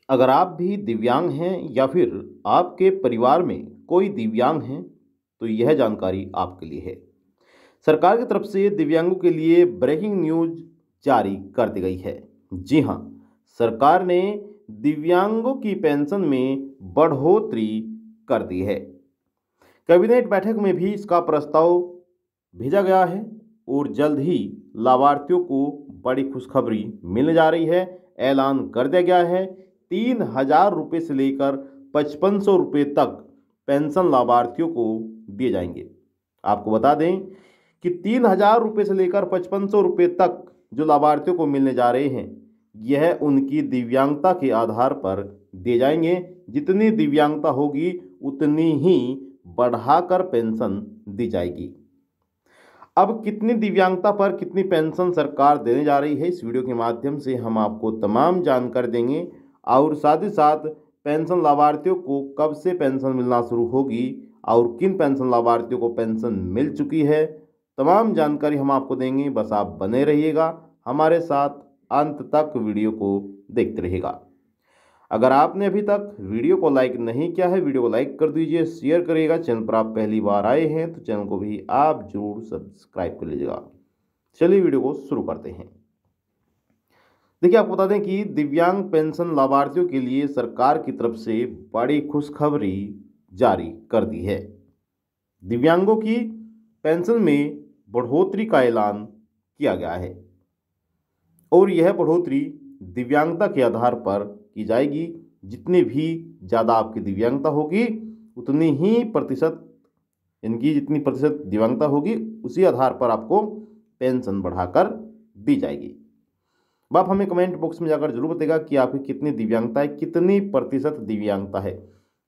अगर आप भी दिव्यांग हैं या फिर आपके परिवार में कोई दिव्यांग हैं तो यह जानकारी आपके लिए है। सरकार की तरफ से दिव्यांगों के लिए ब्रेकिंग न्यूज जारी कर दी गई है। जी हां, सरकार ने दिव्यांगों की पेंशन में बढ़ोतरी कर दी है। कैबिनेट बैठक में भी इसका प्रस्ताव भेजा गया है और जल्द ही लाभार्थियों को बड़ी खुशखबरी मिलने जा रही है। ऐलान कर दिया गया है 3,000 रुपये से लेकर 5500 रुपये तक पेंशन लाभार्थियों को दिए जाएंगे। आपको बता दें कि 3,000 रुपये से लेकर 5500 रुपये तक जो लाभार्थियों को मिलने जा रहे हैं, यह उनकी दिव्यांगता के आधार पर दिए जाएंगे। जितनी दिव्यांगता होगी उतनी ही बढ़ाकर पेंशन दी जाएगी। अब कितनी दिव्यांगता पर कितनी पेंशन सरकार देने जा रही है, इस वीडियो के माध्यम से हम आपको तमाम जानकारी देंगे। और साथ ही साथ पेंशन लाभार्थियों को कब से पेंशन मिलना शुरू होगी और किन पेंशन लाभार्थियों को पेंशन मिल चुकी है, तमाम जानकारी हम आपको देंगे। बस आप बने रहिएगा हमारे साथ, अंत तक वीडियो को देखते रहिएगा। अगर आपने अभी तक वीडियो को लाइक नहीं किया है, वीडियो को लाइक कर दीजिए, शेयर करिएगा। चैनल पर आप पहली बार आए हैं तो चैनल को भी आप जरूर सब्सक्राइब कर लीजिएगा। चलिए वीडियो को शुरू करते हैं। देखिए, आपको बता दें कि दिव्यांग पेंशन लाभार्थियों के लिए सरकार की तरफ से बड़ी खुशखबरी जारी कर दी है। दिव्यांगों की पेंशन में बढ़ोतरी का ऐलान किया गया है और यह बढ़ोतरी दिव्यांगता के आधार पर की जाएगी। जितनी भी ज़्यादा आपकी दिव्यांगता होगी उतनी ही प्रतिशत, इनकी जितनी प्रतिशत दिव्यांगता होगी उसी आधार पर आपको पेंशन बढ़ाकर दी जाएगी। आप हमें कमेंट बॉक्स में जाकर जरूर बताइएगा कि आपकी कितनी दिव्यांगता है, कितनी प्रतिशत दिव्यांगता है।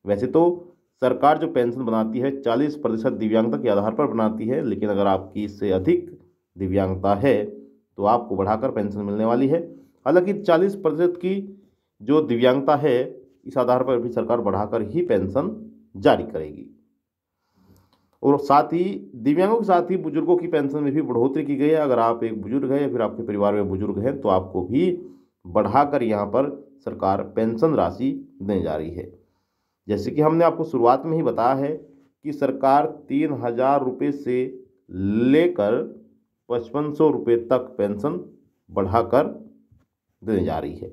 वैसे तो सरकार जो पेंशन बनाती है 40% दिव्यांगता के आधार पर बनाती है, लेकिन अगर आपकी इससे अधिक दिव्यांगता है तो आपको बढ़ाकर पेंशन मिलने वाली है। हालांकि 40% की जो दिव्यांगता है इस आधार पर भी सरकार बढ़ाकर ही पेंशन जारी करेगी। और साथ ही दिव्यांगों के साथ ही बुजुर्गों की पेंशन में भी बढ़ोतरी की गई है। अगर आप एक बुजुर्ग हैं या फिर आपके परिवार में बुजुर्ग हैं तो आपको भी बढ़ाकर यहाँ पर सरकार पेंशन राशि देने जा रही है। जैसे कि हमने आपको शुरुआत में ही बताया है कि सरकार 3,000 रुपये से लेकर 5500 रुपये तक पेंशन बढ़ाकर देने जा रही है।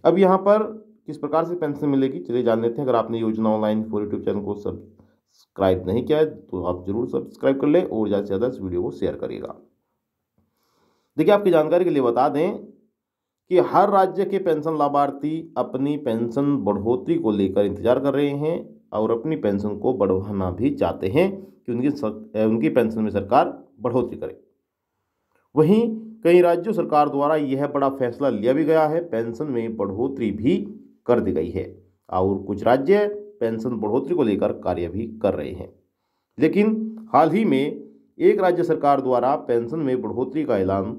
अब यहाँ पर किस प्रकार से पेंशन मिलेगी चलिए जान लेते हैं। अगर आपने योजना ऑनलाइन फॉर यूट्यूब चैनल को सब्सक्राइब नहीं किया है तो आप जरूर सब्सक्राइब कर लें और ज़्यादा से ज़्यादा इस वीडियो को शेयर करिएगा। देखिए, आपकी जानकारी के लिए बता दें कि हर राज्य के पेंशन लाभार्थी अपनी पेंशन बढ़ोतरी को लेकर इंतजार कर रहे हैं और अपनी पेंशन को बढ़ाना भी चाहते हैं कि उनकी पेंशन में सरकार बढ़ोतरी करे। वहीं कई राज्यों सरकार द्वारा यह बड़ा फैसला लिया भी गया है, पेंशन में बढ़ोतरी भी कर दी गई है और कुछ राज्य पेंशन बढ़ोतरी को लेकर कार्य भी कर रहे हैं। लेकिन हाल ही में एक राज्य सरकार द्वारा पेंशन में बढ़ोतरी का ऐलान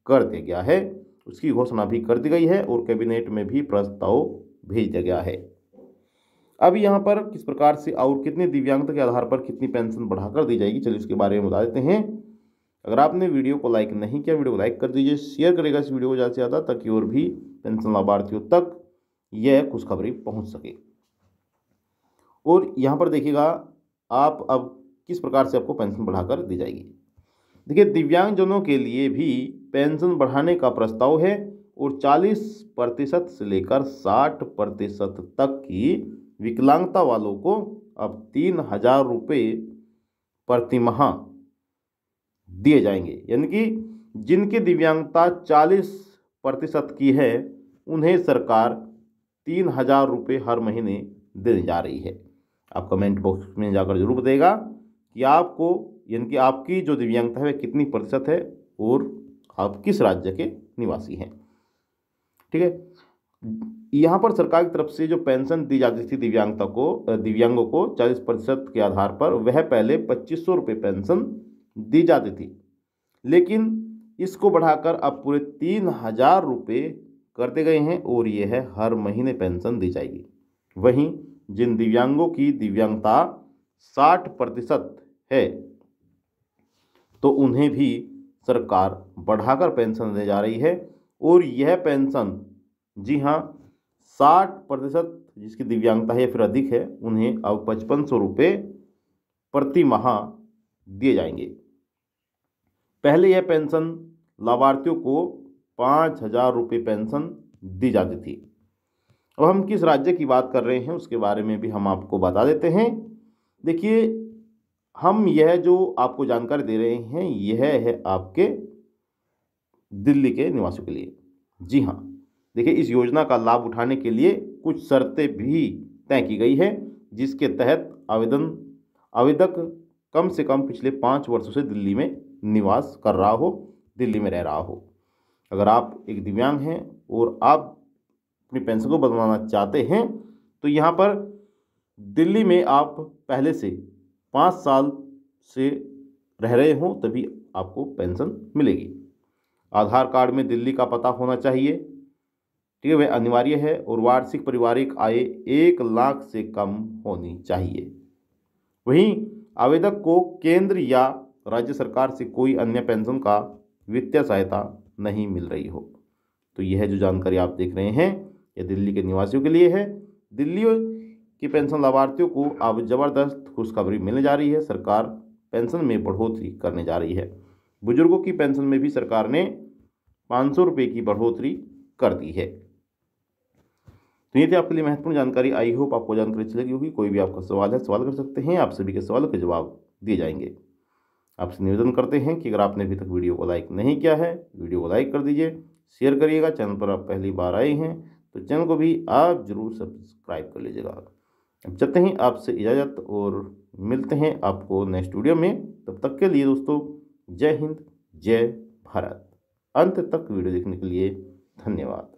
कर दिया गया है, उसकी घोषणा भी कर दी गई है और कैबिनेट में भी प्रस्ताव भेज दिया गया है। अब यहाँ पर किस प्रकार से और कितनी दिव्यांगता के आधार पर कितनी पेंशन बढ़ाकर दी जाएगी चलिए उसके बारे में बता देते हैं। अगर आपने वीडियो को लाइक नहीं किया, वीडियो को लाइक कर दीजिए, शेयर करेगा इस वीडियो को ज़्यादा से ज़्यादा ताकि और भी पेंशन लाभार्थियों तक यह खुशखबरी पहुंच सके। और यहाँ पर देखिएगा आप अब किस प्रकार से आपको पेंशन बढ़ाकर दी जाएगी। देखिए, दिव्यांगजनों के लिए भी पेंशन बढ़ाने का प्रस्ताव है और 40% से लेकर 60% तक की विकलांगता वालों को अब 3,000 रुपये प्रति माह दिए जाएंगे। यानी कि जिनकी दिव्यांगता 40% की है उन्हें सरकार 3,000 रुपये हर महीने देने जा रही है। आप कमेंट बॉक्स में जाकर जरूर बताइएगा कि आपको यानी कि आपकी जो दिव्यांगता है कितनी प्रतिशत है और आप किस राज्य के निवासी हैं। ठीक है, यहाँ पर सरकार की तरफ से जो पेंशन दी जाती थी दिव्यांगों को 40% के आधार पर, वह पहले 2,500 रुपये पेंशन दी जाती थी, लेकिन इसको बढ़ाकर अब पूरे 3,000 रुपये कर दिए गए हैं और यह है हर महीने पेंशन दी जाएगी। वहीं जिन दिव्यांगों की दिव्यांगता 60% है तो उन्हें भी सरकार बढ़ाकर पेंशन देने जा रही है और यह पेंशन, जी हाँ, 60% जिसकी दिव्यांगता है या फिर अधिक है उन्हें अब 5500 रुपये प्रति माह दिए जाएंगे। पहले यह पेंशन लाभार्थियों को 5000 रुपये पेंशन दी जाती थी। अब हम किस राज्य की बात कर रहे हैं उसके बारे में भी हम आपको बता देते हैं। देखिए, हम यह जो आपको जानकारी दे रहे हैं यह है आपके दिल्ली के निवासियों के लिए। जी हाँ, देखिए, इस योजना का लाभ उठाने के लिए कुछ शर्तें भी तय की गई है, जिसके तहत आवेदक कम से कम पिछले 5 वर्षों से दिल्ली में निवास कर रहा हो, दिल्ली में रह रहा हो। अगर आप एक दिव्यांग हैं और आप अपनी पेंशन को बनवाना चाहते हैं तो यहाँ पर दिल्ली में आप पहले से 5 साल से रह रहे हों तभी आपको पेंशन मिलेगी। आधार कार्ड में दिल्ली का पता होना चाहिए, ठीक है, वह अनिवार्य है, और वार्षिक पारिवारिक आय 1 लाख से कम होनी चाहिए। वहीं आवेदक को केंद्र या राज्य सरकार से कोई अन्य पेंशन का वित्तीय सहायता नहीं मिल रही हो। तो यह जो जानकारी आप देख रहे हैं यह दिल्ली के निवासियों के लिए है। दिल्ली के पेंशन लाभार्थियों को अब जबरदस्त खुशखबरी मिलने जा रही है। सरकार पेंशन में बढ़ोतरी करने जा रही है। बुजुर्गों की पेंशन में भी सरकार ने 500 रुपये की बढ़ोतरी कर दी है। तो ये थी आपके लिए महत्वपूर्ण जानकारी। आई होप आपको जानकारी अच्छी लगी होगी। कोई भी आपका सवाल है, सवाल कर सकते हैं, आप सभी के सवालों के जवाब दिए जाएंगे। आपसे निवेदन करते हैं कि अगर आपने अभी तक वीडियो को लाइक नहीं किया है, वीडियो को लाइक कर दीजिए, शेयर करिएगा। चैनल पर आप पहली बार आए हैं तो चैनल को भी आप जरूर सब्सक्राइब कर लीजिएगा। अब चलते हैं, आपसे इजाज़त और मिलते हैं आपको नेक्स्ट वीडियो में। तब तक के लिए दोस्तों, जय हिंद, जय भारत। अंत तक वीडियो देखने के लिए धन्यवाद।